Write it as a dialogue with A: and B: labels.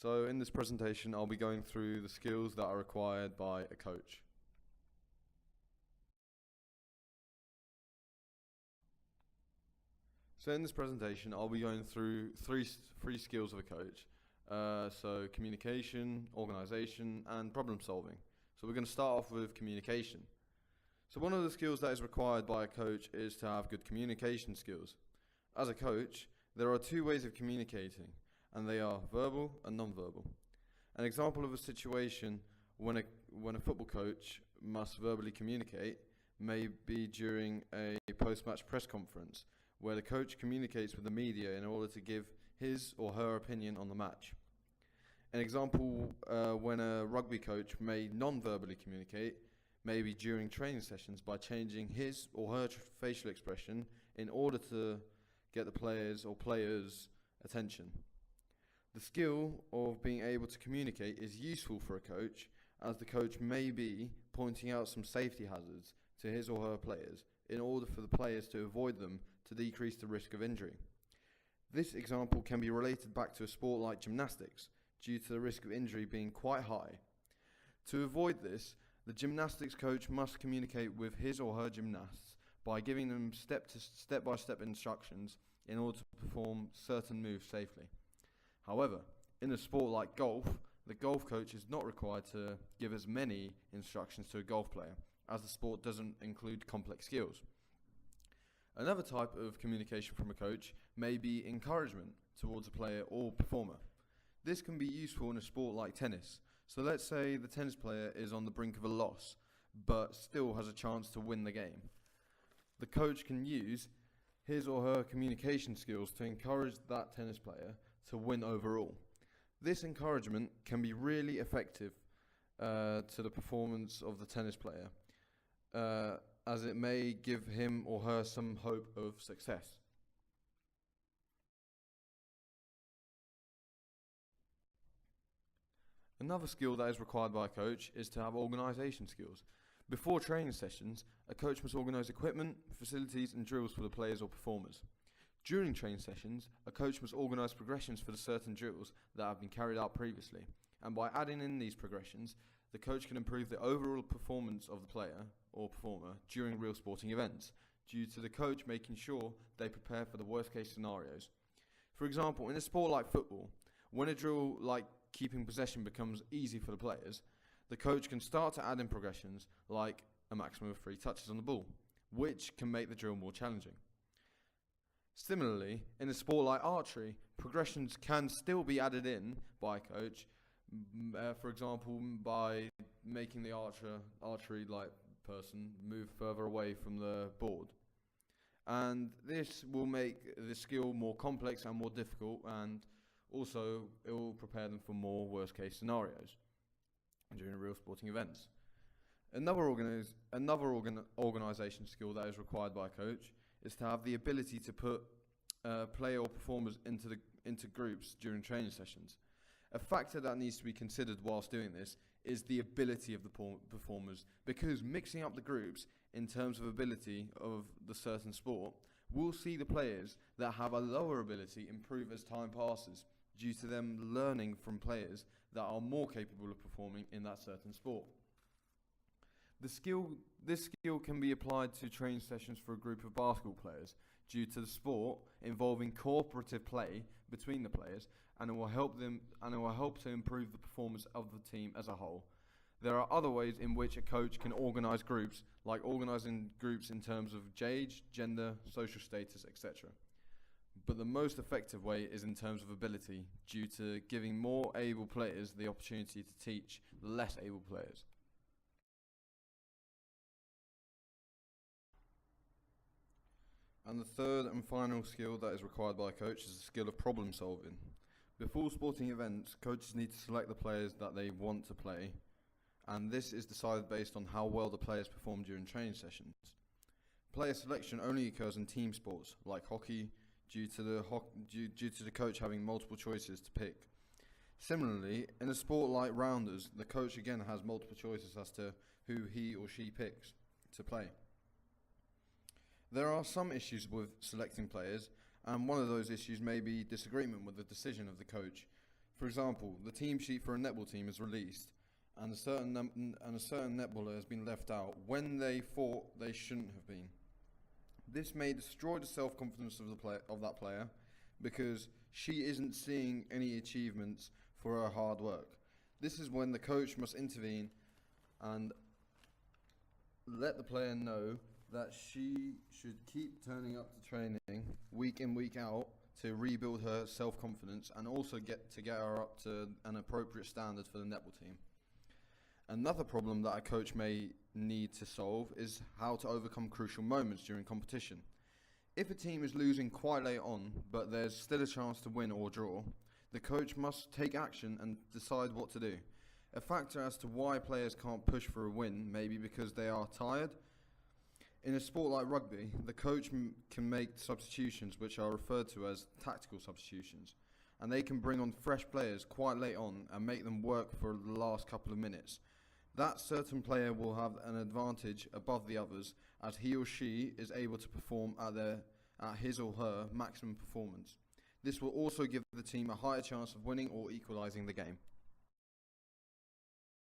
A: So in this presentation, I'll be going through the skills that are required by a coach. So in this presentation, I'll be going through three skills of a coach. So communication, organization, and problem solving. So we're going to start off with communication. So one of the skills that is required by a coach is to have good communication skills. As a coach, there are two ways of communicating, and they are verbal and non-verbal. An example of a situation when a football coach must verbally communicate may be during a post-match press conference, where the coach communicates with the media in order to give his or her opinion on the match. An example when a rugby coach may non-verbally communicate may be during training sessions by changing his or her facial expression in order to get the players' attention. The skill of being able to communicate is useful for a coach, as the coach may be pointing out some safety hazards to his or her players in order for the players to avoid them to decrease the risk of injury. This example can be related back to a sport like gymnastics, due to the risk of injury being quite high. To avoid this, the gymnastics coach must communicate with his or her gymnasts by giving them step-by-step instructions in order to perform certain moves safely. However, in a sport like golf, the golf coach is not required to give as many instructions to a golf player, as the sport doesn't include complex skills. Another type of communication from a coach may be encouragement towards a player or performer. This can be useful in a sport like tennis. So let's say the tennis player is on the brink of a loss, but still has a chance to win the game. The coach can use his or her communication skills to encourage that tennis player to win overall. This encouragement can be really effective to the performance of the tennis player, as it may give him or her some hope of success. Another skill that is required by a coach is to have organisation skills. Before training sessions, a coach must organise equipment, facilities and drills for the players or performers. During training sessions, a coach must organise progressions for the certain drills that have been carried out previously, and by adding in these progressions, the coach can improve the overall performance of the player or performer during real sporting events, due to the coach making sure they prepare for the worst case scenarios. For example, in a sport like football, when a drill like keeping possession becomes easy for the players, the coach can start to add in progressions like a maximum of 3 touches on the ball, which can make the drill more challenging. Similarly, in a sport like archery, progressions can still be added in by a coach, for example, by making the archery person move further away from the board. And this will make the skill more complex and more difficult, and also it will prepare them for more worst case scenarios during real sporting events. Another organisation skill that is required by a coach is to have the ability to put player or performers into groups during training sessions. A factor that needs to be considered whilst doing this is the ability of the performers, because mixing up the groups in terms of ability of the certain sport will see the players that have a lower ability improve as time passes, due to them learning from players that are more capable of performing in that certain sport. This skill can be applied to training sessions for a group of basketball players, due to the sport involving cooperative play between the players, and it will help to improve the performance of the team as a whole. There are other ways in which a coach can organise groups, like organising groups in terms of age, gender, social status, etc. But the most effective way is in terms of ability, due to giving more able players the opportunity to teach less able players. And the third and final skill that is required by a coach is the skill of problem solving. Before sporting events, coaches need to select the players that they want to play, and this is decided based on how well the players perform during training sessions. Player selection only occurs in team sports, like hockey, due to the coach having multiple choices to pick. Similarly, in a sport like rounders, the coach again has multiple choices as to who he or she picks to play. There are some issues with selecting players, and one of those issues may be disagreement with the decision of the coach For example, the team sheet for a netball team is released, and a certain netballer has been left out when they thought they shouldn't have been. This may destroy the self-confidence of that player, because she isn't seeing any achievements for her hard work. This is when the coach must intervene and let the player know that she should keep turning up to training week in, week out to rebuild her self-confidence, and also get her up to an appropriate standard for the netball team. Another problem that a coach may need to solve is how to overcome crucial moments during competition. If a team is losing quite late on, but there's still a chance to win or draw, the coach must take action and decide what to do. A factor as to why players can't push for a win may be because they are tired. In a sport like rugby, the coach can make substitutions which are referred to as tactical substitutions, and they can bring on fresh players quite late on and make them work for the last couple of minutes. That certain player will have an advantage above the others, as he or she is able to perform at his or her maximum performance. This will also give the team a higher chance of winning or equalising the game.